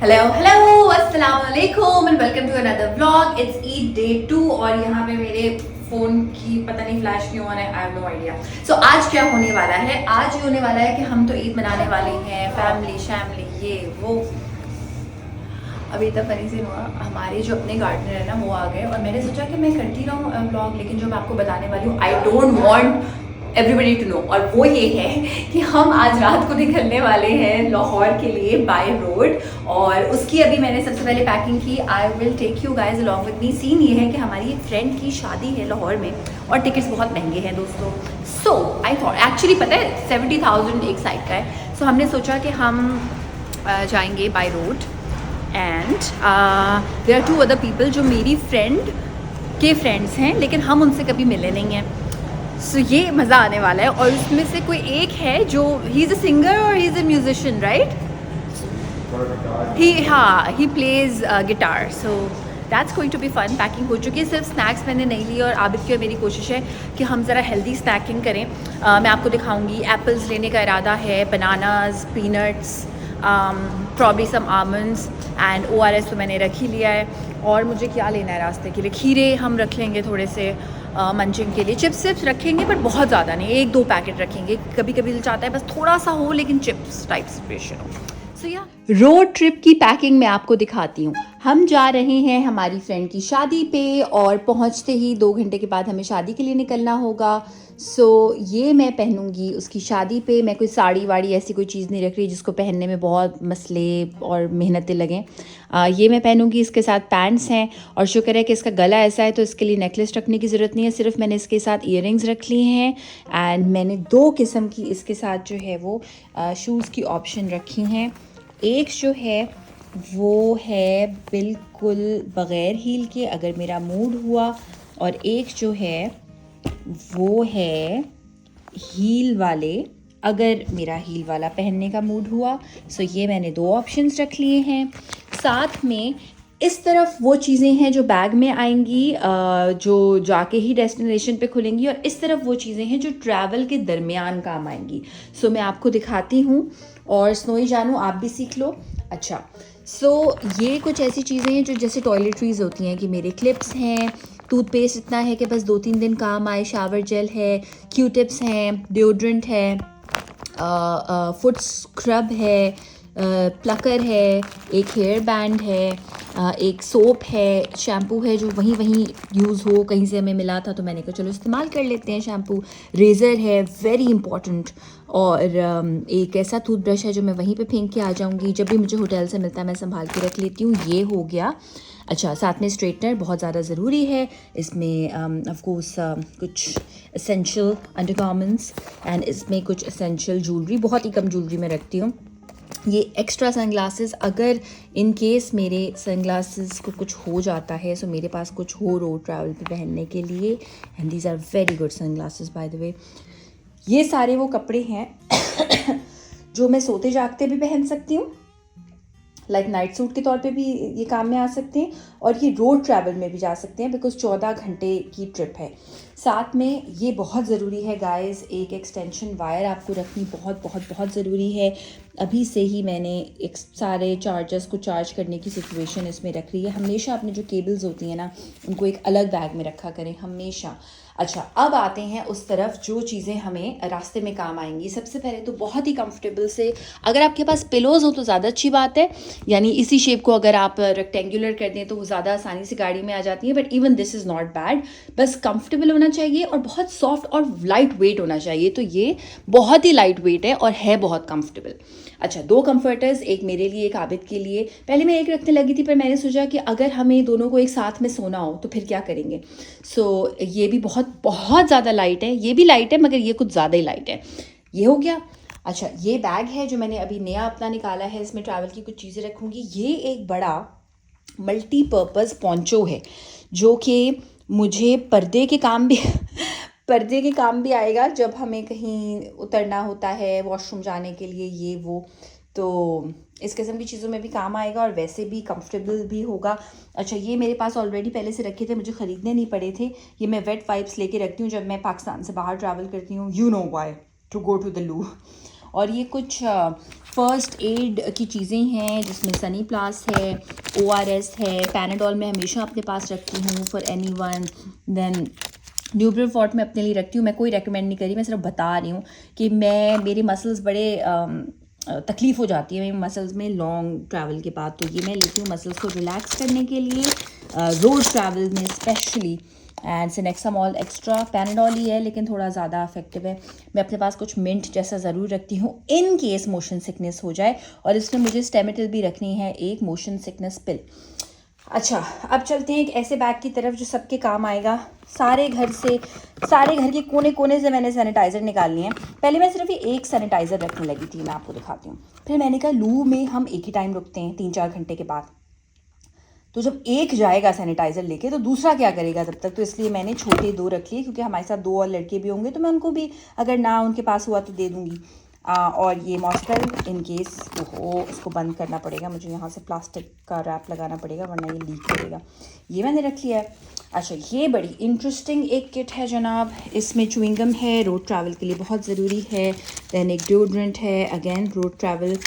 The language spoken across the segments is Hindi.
हेलो अस्सलाम वालेकुम and welcome to another vlog. It's Eid day 2 और यहाँ पे मेरे फ़ोन की पता नहीं फ्लैश क्यों ऑन है, आई हैव नो आइडिया। सो आज क्या होने वाला है, आज ये होने वाला है कि हम तो ईद मनाने वाले हैं, फैमिली शैमली ये वो। अभी तक फनी सीन हुआ, हमारे जो अपने गार्डनर है ना वो आ गए और मैंने सोचा कि मैं करती रहूँ व्लॉग, लेकिन जो मैं आपको बताने वाली हूँ I don't want everybody to know, और वो ये है कि हम आज रात को निकलने वाले हैं लाहौर के लिए बाय रोड। और उसकी अभी मैंने सबसे पहले पैकिंग की। I will take you guys along with me. Scene ये है कि हमारी एक फ्रेंड की शादी है लाहौर में और टिकट्स बहुत महंगे हैं दोस्तों। सो आई थॉट, एक्चुअली पता है 70,000 एक साइड का है। सो हमने सोचा कि हम जाएंगे by road and there are 2 other people जो मेरी फ्रेंड के फ्रेंड्स हैं, लेकिन हम उनसे कभी मिले नहीं हैं। सो ये मज़ा आने वाला है। और उसमें से कोई एक है जो ही इज़ अ सिंगर और he is a musician, right? He plays guitar. So that's going to be fun. Packing हो चुकी है, सिर्फ स्नैक्स मैंने नहीं ली और आबिद की और मेरी कोशिश है कि हम ज़रा हेल्दी स्नैकिंग करें। मैं आपको दिखाऊंगी। एप्पल्स लेने का इरादा है, bananas, peanuts, probably some almonds and ORS तो मैंने रख ही लिया है। और मुझे क्या लेना है रास्ते के लिए, खीरे हम रख लेंगे थोड़े से मंचिंग के लिए। चिप्स रखेंगे पर बहुत ज़्यादा नहीं, 1-2 पैकेट रखेंगे। कभी कभी दिल चाहता है बस थोड़ा सा हो, लेकिन चिप्स टाइप सिचुएशन हो। सो या रोड ट्रिप की पैकिंग मैं आपको दिखाती हूँ। हम जा रहे हैं हमारी फ्रेंड की शादी पे और पहुँचते ही 2 घंटे के बाद हमें शादी के लिए निकलना होगा। सो ये मैं पहनूंगी उसकी शादी पे। मैं कोई साड़ी वाड़ी ऐसी कोई चीज़ नहीं रख रही जिसको पहनने में बहुत मसले और मेहनतें लगें। ये मैं पहनूंगी। इसके साथ पैंट्स हैं और शुक्र है कि इसका गला ऐसा है तो इसके लिए नेकलेस रखने की ज़रूरत नहीं है। सिर्फ मैंने इसके साथ ईयरिंग्स रख लिए हैं एंड मैंने 2 किस्म की इसके साथ जो है वो शूज़ की ऑप्शन रखी हैं। एक जो है वो है बिल्कुल बग़ैर हील के अगर मेरा मूड हुआ, और एक जो है वो है हील वाले अगर मेरा हील वाला पहनने का मूड हुआ। सो ये मैंने 2 ऑप्शंस रख लिए हैं। साथ में इस तरफ वो चीज़ें हैं जो बैग में आएंगी, जो जाके ही डेस्टिनेशन पे खुलेंगी, और इस तरफ वो चीज़ें हैं जो ट्रैवल के दरमियान काम आएंगी। सो मैं आपको दिखाती हूँ और स्नोई जानू आप भी सीख लो। अच्छा, सो ये कुछ ऐसी चीज़ें हैं जो जैसे टॉयलेटरीज़ होती हैं कि मेरे क्लिप्स हैं, टूथपेस्ट इतना है कि बस 2-3 दिन काम आए, शावर जेल है, क्यू-टिप्स हैं, डिओड्रेंट है, फुट स्क्रब है, प्लकर है, एक हेयर बैंड है, एक सोप है, शैम्पू है जो वहीं यूज़ हो, कहीं से हमें मिला था तो मैंने कहा चलो इस्तेमाल कर लेते हैं शैम्पू। रेज़र है वेरी इंपॉर्टेंट, और एक ऐसा टूथब्रश है जो मैं वहीं पे फेंक के आ जाऊंगी, जब भी मुझे होटल से मिलता है मैं संभाल के रख लेती हूँ। ये हो गया। अच्छा, साथ में स्ट्रेटनर बहुत ज़्यादा ज़रूरी है। इसमें ऑफ कोर्स कुछ एसेंशियल अंडरगारमेंट्स एंड इसमें कुछ एसेंशियल ज्वेलरी, बहुत ही कम ज्वेलरी मैं रखती हूँ। ये एक्स्ट्रा सनग्लासेस, अगर इन केस मेरे सनग्लासेस को कुछ हो जाता है सो मेरे पास कुछ हो रोड ट्रैवल पे पहनने के लिए। And these are very good sunglasses by the way. ये सारे वो कपड़े हैं जो मैं सोते जागते भी पहन सकती हूँ, लाइक नाइट सूट के तौर पे भी ये काम में आ सकते हैं, और ये रोड ट्रैवल में भी जा सकते हैं बिकॉज 14 घंटे की ट्रिप है। साथ में ये बहुत ज़रूरी है गाइस, एक एक्सटेंशन वायर आपको रखनी बहुत बहुत बहुत ज़रूरी है। अभी से ही मैंने एक सारे चार्जर्स को चार्ज करने की सिचुएशन इसमें रख रही है। हमेशा अपनी जो केबल्स होती हैं ना उनको एक अलग बैग में रखा करें हमेशा। अच्छा, अब आते हैं उस तरफ जो चीज़ें हमें रास्ते में काम आएंगी। सबसे पहले तो बहुत ही कंफर्टेबल से, अगर आपके पास पिलोज़ हो तो ज़्यादा अच्छी बात है, यानी इसी शेप को अगर आप रेक्टेंगुलर कर दें तो वो ज़्यादा आसानी से गाड़ी में आ जाती है, but even this is not bad. बस कंफर्टेबल होना चाहिए और बहुत सॉफ्ट और लाइट वेट होना चाहिए। तो ये बहुत ही लाइट वेट है और है बहुत कंफर्टेबल। अच्छा, 2 कंफर्टर्स, एक मेरे लिए एक आबिद के लिए। पहले मैं एक रखने लगी थी पर मैंने सोचा कि अगर हमें दोनों को एक साथ में सोना हो तो फिर क्या करेंगे। सो ये भी बहुत बहुत ज़्यादा लाइट है, ये भी लाइट है मगर ये कुछ ज़्यादा ही लाइट है। ये हो गया। अच्छा, ये बैग है जो मैंने अभी नया अपना निकाला है, इसमें ट्रैवल की कुछ चीज़ें रखूँगी। ये एक बड़ा मल्टीपर्पज़ पोंचो है जो कि मुझे पर्दे के काम भी पर्दे के काम भी आएगा जब हमें कहीं उतरना होता है वॉशरूम जाने के लिए, ये वो, तो इस किस्म की चीज़ों में भी काम आएगा और वैसे भी कंफर्टेबल भी होगा। अच्छा, ये मेरे पास ऑलरेडी पहले से रखे थे, मुझे ख़रीदने नहीं पड़े थे। ये मैं वेट वाइप्स लेके रखती हूँ जब मैं पाकिस्तान से बाहर ट्रैवल करती हूँ, you know why, to go to the loo. और ये कुछ फ़र्स्ट एड की चीज़ें हैं जिसमें सनी प्लस है, ORS है, पैनाडोल मैं हमेशा अपने पास रखती हूँ फॉर एनीवन। देन न्यूब्रोफॉर्ट मैं अपने लिए रखती हूँ। मैं कोई रेकमेंड नहीं करी, मैं सिर्फ बता रही हूँ कि मेरी मसल्स बड़े तकलीफ़ हो जाती है मेरी मसल्स में लॉन्ग ट्रैवल के बाद, तो ये मैं लेती हूँ मसल्स को रिलैक्स करने के लिए रोड ट्रैवल में स्पेशली। एंड सिनेक्सामॉल एक्स्ट्रा पैनाडोल ही है लेकिन थोड़ा ज़्यादा इफेक्टिव है। मैं अपने पास कुछ मिंट जैसा ज़रूर रखती हूँ इन केस मोशन सिकनेस हो जाए, और इसमें मुझे स्टेमिटिल भी रखनी है, एक मोशन सिकनेस पिल। अच्छा, अब चलते हैं एक ऐसे बैग की तरफ जो सबके काम आएगा। सारे घर के कोने कोने से मैंने सैनिटाइज़र निकाल लिए हैं। पहले मैं सिर्फ ये एक सैनिटाइज़र रखने लगी थी, मैं आपको दिखाती हूँ। फिर मैंने कहा लू में हम एक ही टाइम रुकते हैं 3-4 घंटे के बाद, तो जब एक जाएगा सैनिटाइज़र लेके तो दूसरा क्या करेगा तब तक, तो इसलिए मैंने छोटे 2 रख लिए, क्योंकि हमारे साथ 2 और लड़के भी होंगे तो मैं उनको भी अगर ना उनके पास हुआ तो दे दूँगी। और ये मॉस्टल इन केस हो उसको बंद करना पड़ेगा, मुझे यहाँ से प्लास्टिक का रैप लगाना पड़ेगा वरना ये लीक करेगा, ये मैंने रख लिया है। अच्छा, ये बड़ी इंटरेस्टिंग एक किट है जनाब, इसमें च्युइंगम है, रोड ट्रैवल के लिए बहुत ज़रूरी है। दैन एक डिओड्रेंट है, अगेन रोड ट्रैवल।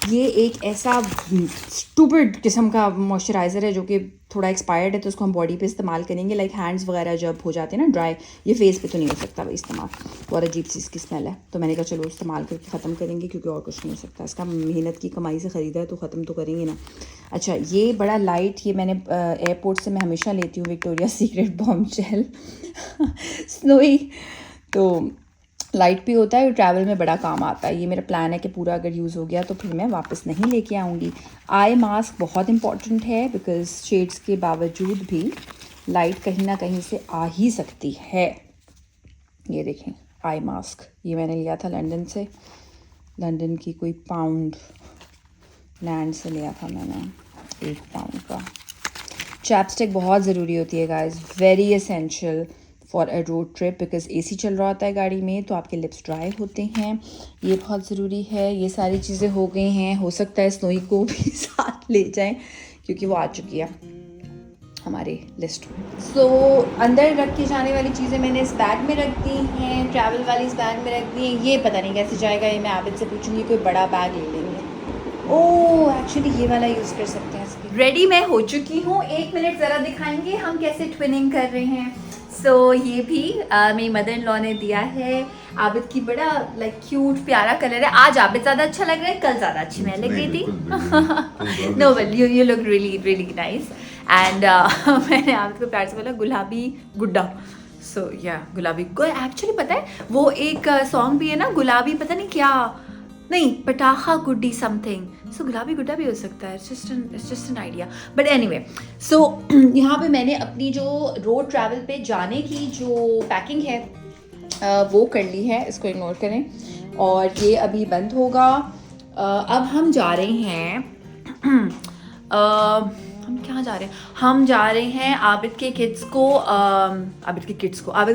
ये एक ऐसा स्टूपिड किस्म का मॉइस्चराइज़र है जो कि थोड़ा एक्सपायर्ड है, तो उसको हम बॉडी पे इस्तेमाल करेंगे, लाइक हैंड्स वगैरह जब हो जाते हैं ना ड्राई। ये फेस पे तो नहीं हो सकता भाई इस्तेमाल, बहुत अजीब सी इसकी स्मेल है, तो मैंने कहा चलो इस्तेमाल करके ख़त्म करेंगे क्योंकि और कुछ नहीं हो सकता। इसका मेहनत की कमाई से ख़रीदा है तो ख़त्म तो करेंगे ना। अच्छा, ये बड़ा लाइट, ये मैंने एयरपोर्ट से मैं हमेशा लेती हूँ, Victoria secret balm gel snowy, तो लाइट भी होता है, ट्रैवल में बड़ा काम आता है। ये मेरा प्लान है कि पूरा अगर यूज़ हो गया तो फिर मैं वापस नहीं लेके आऊँगी। आई मास्क बहुत इंपॉर्टेंट है बिकॉज़ शेड्स के बावजूद भी लाइट कहीं ना कहीं से आ ही सकती है। ये देखें आई मास्क, ये मैंने लिया था लंदन से, लंदन की कोई पाउंड लैंड से लिया था मैंने, 1 पाउंड का। चैपस्टिक बहुत ज़रूरी होती है guys, very essential for a road trip because AC चल रहा होता है गाड़ी में तो आपके लिप्स ड्राई होते हैं, ये बहुत ज़रूरी है। ये सारी चीज़ें हो गई हैं, हो सकता है स्नोई को भी साथ ले जाएं क्योंकि वो आ चुकी है हमारे लिस्ट में। सो अंदर रख के जाने वाली चीज़ें मैंने इस बैग में रख दी हैं, ट्रैवल वाली इस बैग में रख दी हैं। ये पता नहीं कैसे जाएगा, ये मैं आबिद से पूछूंगी, कोई बड़ा बैग ले लेंगे। ओह एक्चुअली ये वाला यूज़ कर सकते हैं इसकी। रेडी मैं हो चुकी हूँ, 1 मिनट ज़रा दिखाएंगे हम कैसे ट्विनिंग कर रहे हैं। सो ये भी मेरी मदर इन लॉ ने दिया है। आबिद की बड़ा लाइक क्यूट प्यारा कलर है। आज आबिद ज़्यादा अच्छा लग रहा है, कल ज़्यादा अच्छी मैं लग रही थी। No well you look really really nice. And मैंने आबिद को प्यार से बोला गुलाबी गुड्डा। सो या गुलाबी को एक्चुअली पता है वो एक सॉन्ग भी है ना, गुलाबी पता नहीं क्या, नहीं पटाखा गुड्डी समथिंग, सो गुलाबी गुड्डा भी हो सकता है। It's just an idea, but anyway. So यहाँ पे मैंने अपनी जो रोड ट्रैवल पे जाने की जो पैकिंग है वो कर ली है, इसको इग्नोर करें। और ये अभी बंद होगा। अब हम जा रहे हैं हम कहाँ जा रहे हैं, हम जा रहे हैं आबिद के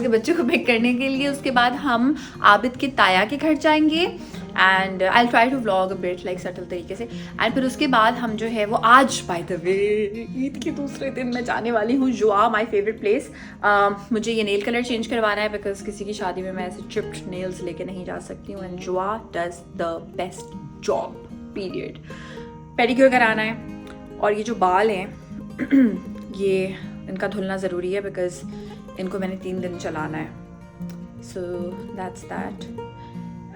बच्चों को पिक करने के लिए। उसके बाद हम आबिद के ताया के घर जाएंगे and I will try to vlog a bit like subtle तरीके से। एंड फिर उसके बाद हम जो है वो आज बाय द वे ईद के दूसरे दिन मैं जाने वाली हूँ जुआ, माय फेवरेट प्लेस। मुझे ये नेल कलर चेंज करवाना है बिकॉज किसी की शादी में मैं ऐसे चिप्ड नेल्स लेके नहीं जा सकती हूँ, एंड जुआ does the best job period. Pedicure कराना है, और ये जो बाल हैं ये इनका धुलना ज़रूरी है बिकॉज इनको मैंने 3 दिन चलाना है। सो दैट्स दैट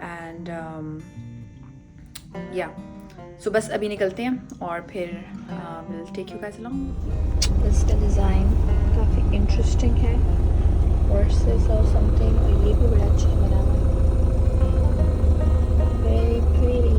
एंड या सो बस अभी निकलते हैं और फिर will take you guys along. इसका डिज़ाइन काफ़ी इंटरेस्टिंग है, हॉर्सेस और समथिंग, और ये भी बड़ा अच्छा बना हुआ है, वेरी प्रीटी।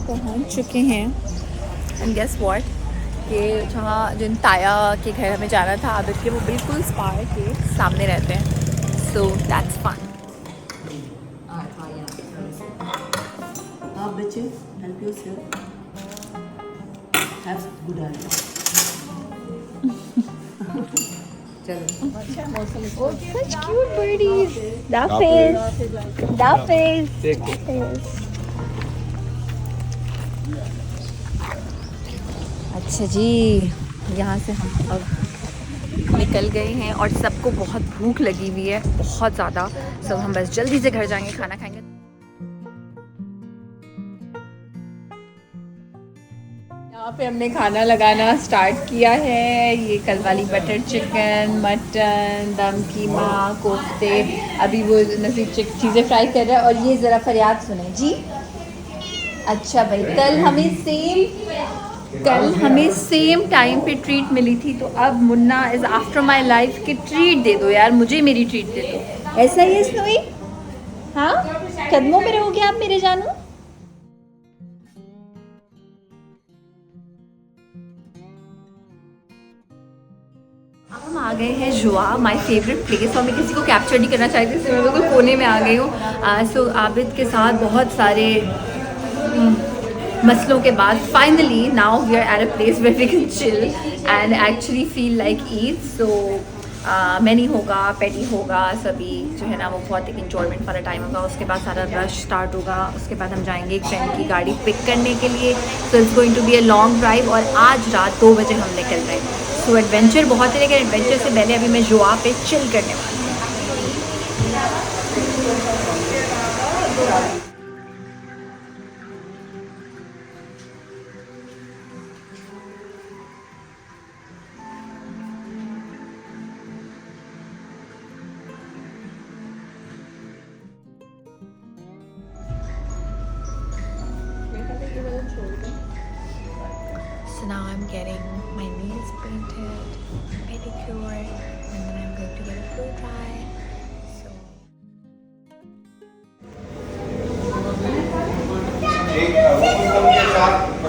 पहुंच चुके हैं एंड गेस व्हाट, के जहाँ जिन ताया के घर हमें जाना था आबिद के, वो बिल्कुल स्पा के सामने रहते हैं, सो दैट्स फन। आप बच्चे help yourself, have good idea. चलो Such cute birdies. Dafiz. अच्छा जी, यहाँ से हम अब निकल गए हैं और सबको बहुत भूख लगी हुई है, बहुत ज़्यादा। सब हम बस जल्दी से घर जाएंगे, खाना खाएंगे। यहाँ पे हमने खाना लगाना स्टार्ट किया है। ये कल वाली बटर चिकन, मटन, दम कीमा, कोफ्ते, अभी वो नज़ीर चीज़ें फ्राई कर रहा है। और ये ज़रा फरियाद सुने जी। अच्छा भाई, कल हमें सेम टाइम पे ट्रीट मिली थी, तो अब Munna is after my life कि ट्रीट दे दो यार, मुझे मेरी ट्रीट दे दो। ऐसा ही है स्नोई? हाँ, कदमों में रहोगे आप मेरे जानू? अब हम आ गए हैं जुआ, माय फेवरेट प्लेस, और मैं किसी को कैप्चर नहीं करना चाहती, इसलिए मैं बिल्कुल कोने में आ गई हूँ। सो आबिद के साथ बहुत सारे मसलों के बाद finally now we are at a place where we can chill and actually feel like Eid. So many होगा, पेटी होगा, सभी जो है ना वो बहुत एक इंजॉयमेंट वाला टाइम होगा। उसके बाद सारा रश स्टार्ट होगा, उसके बाद हम जाएंगे एक फ्रेंड की गाड़ी पिक करने के लिए। So it's going to be a long drive और आज रात 2 बजे हम निकल रहे हैं। सो एडवेंचर बहुत है, लेकिन एडवेंचर से पहले अभी मैं जुआ पे चिल करने वाली हूँ। So now I'm getting my nails painted, pedicure, and then I'm going to get a blow dry. So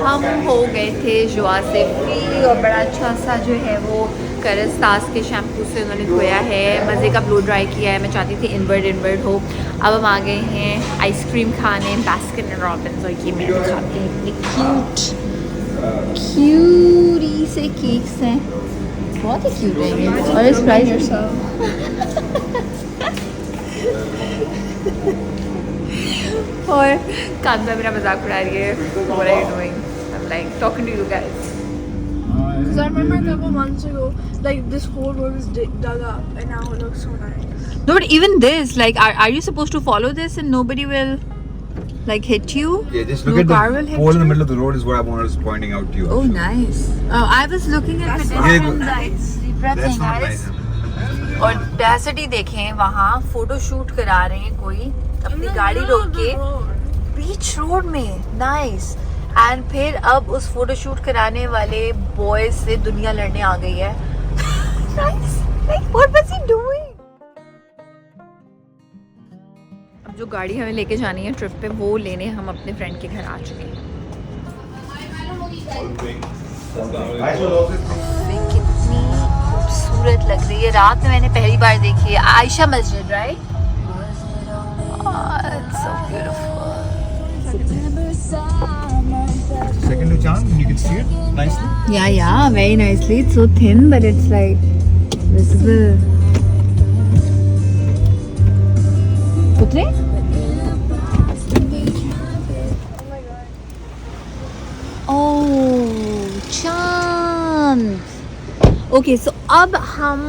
हम हो गए थे जुआ से फ्री और बड़ा अच्छा सा जो है वो करस्तास के शैम्पू से उन्होंने धोया है, मज़े का ब्लो ड्राई किया है। मैं चाहती थी इनवर्ड हो। अब हम आ गए हैं आइसक्रीम खाने, बास्किन एंड रॉबिन्स, और ये मैं खाती हूँ। क्यूटी से केक्स हैं, बहुत ही क्यूट है ये, और इस प्राइस और कांता मेरा मजाक उड़ा रही है। What are you doing? I'm like talking to you guys. Because I remember a couple months ago, like this whole road was dug up, and now it looks so nice. No, but even this, like, are you supposed to follow this and nobody will like hit you? Yeah, just look No at car the will hit hole in the you? middle of the road is what I was pointing out to you. Oh, actually. nice. Oh, I was looking at That's pedestrian not zebra That's thing, not guys. nice. और डेसिटी देखें, वहाँ फोटो शूट करा रहे हैं कोई अपनी गाड़ी रोक के बीच रोड में। नाइस। एंड फिर अब उस फोटो शूट कराने वाले बॉयज से दुनिया लड़ने आ गई है। Nice. Like what was he doing? अब जो गाड़ी हमें लेके जानी है ट्रिप पे, वो लेने हम अपने फ्रेंड के घर आ चुके हैं। कितनी खूबसूरत लग रही है, रात में मैंने पहली बार देखी है। आयशा मस्जिद, right? It's so beautiful. Second to Chan, you can see it nicely. Yeah, very nicely. It's so thin, but it's like visible. Putre? Oh, Chand. Okay, so अब हम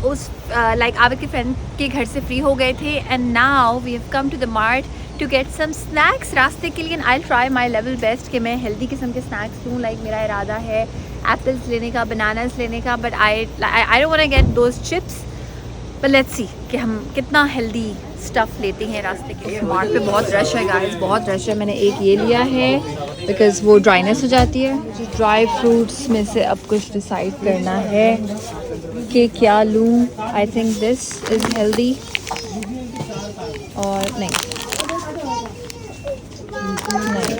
उस लाइक आबिद के फ्रेंड के घर से फ्री हो गए थे, and now we have come to the mart to get some snacks रास्ते के लिए। I try my level best कि मैं हेल्दी किस्म के स्नैक्स लूँ। लाइक मेरा इरादा है एप्पल्स लेने का, बनानास लेने का, but I don't want to get those chips, but let's see कि हम कितना हेल्दी स्टफ़ लेते हैं रास्ते के लिए। मार्ट पे बहुत रश है गाइस, बहुत रश है। मैंने एक ये लिया है बिकॉज़ वो ड्राइनेस हो जाती है। ड्राई फ्रूट्स में से अब कुछ डिसाइड करना है कि क्या लूँ। I think this is healthy, और नहीं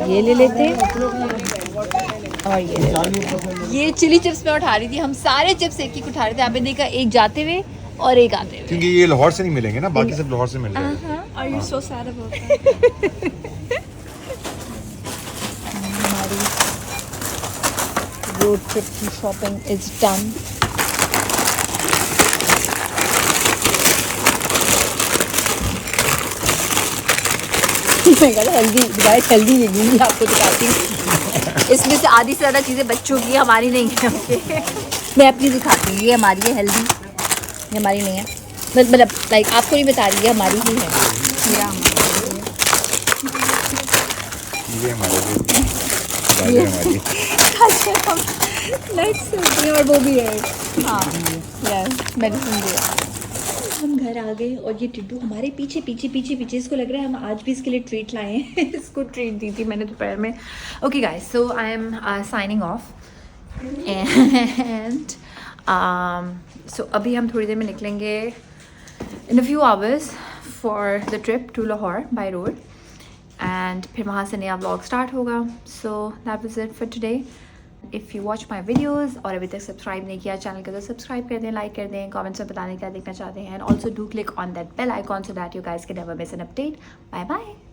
ये ले लेते हैं। और ये चिली चिप्स मैं उठा रही थी, हम सारे चिप्स एक एक उठा रहे थे। आपने देखा एक जाते हुए और एक आते हुए। क्योंकि ये लाहौर से नहीं मिलेंगे ना, बाकी सब लाहौर से मिल जाएंगे। Are you so sad about that? हमारी रोड ट्रिप की shopping is done. Healthy guys, healthy नहीं आपको दिखाती हूँ। इसमें से आधी से ज़्यादा चीज़ें बच्चों की, हमारी नहीं है। ओके, मैं अपनी दिखाती हूँ। ये हमारी है हेल्दी, ये हमारी नहीं है। मतलब लाइक आपको नहीं बता रही है, हमारी ही है। ये हमारी और वो भी है। हाँ यस, मेडिसिन भी है। हम घर आ गए और ये टिड्डू हमारे पीछे पीछे पीछे पीछे। इसको लग रहा है हम आज भी इसके लिए ट्रीट लाए हैं। इसको ट्रीट दी थी मैंने दोपहर में। Okay guys, so I am signing off and so अभी हम थोड़ी देर में निकलेंगे in a few hours for the trip to Lahore by road and फिर वहाँ से नया व्लॉग स्टार्ट होगा। So that was it for today. If you watch my videos और अभी तक सब्सक्राइब नहीं किया चैनल को तो सब्सक्राइब कर दें, लाइक कर दें, कमेंट्स में बताने क्या देखना चाहते हैं and also do click on that bell icon so that you guys can never miss an update. Bye bye.